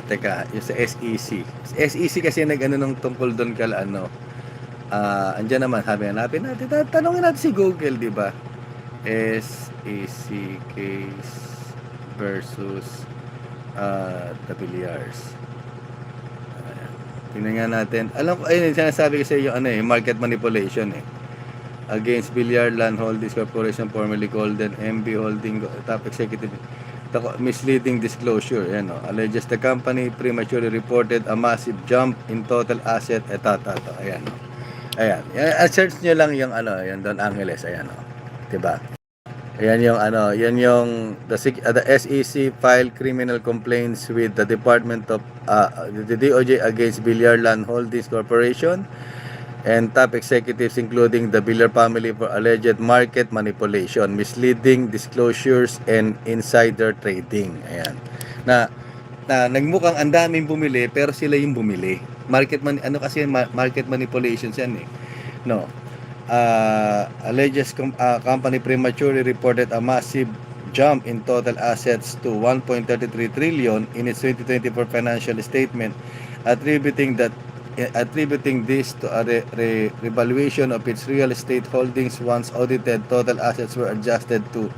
Teka, yung sa SEC. Sa SEC kasi nag-ano nung tungkol doon andyan naman, hanapin natin, tanongin natin si Google, di ba? SEC case versus the Villiers. Ayan. Tingnan nga natin. Alam ko, ayun, sinasabi ko sa iyo, yung market manipulation against Villar Land Holdings Corporation, formerly called MB Holding, top executive, misleading disclosure. Alleges the company prematurely reported a massive jump in total asset. Ayan. Ayan. Search nyo lang yung yung Don Angeles. Ayan. Diba? Ayan yung yan yung the SEC filed criminal complaints with the Department of the DOJ against Villar Land Holdings Corporation and top executives including the Villar family for alleged market manipulation, misleading disclosures, and insider trading. Ayan. Na nagmukhang ang daming bumili pero sila yung bumili. Market manipulations yan No. Alleges company prematurely reported a massive jump in total assets to 1.33 trillion in its 2024 financial statement, attributing this to a revaluation of its real estate holdings. Once audited, total assets were adjusted to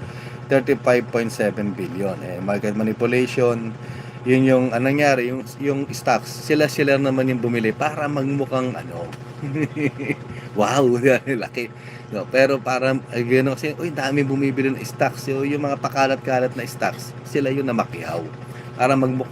35.7 billion. Market manipulation, yun yung nangyari, yung stocks, sila naman yung bumili para magmukhang wow, laki. No, pero para gano'n kasi, dami bumibili ng stocks. So, yung mga pakalat-kalat na stocks, sila yung namakyaw para magmukhang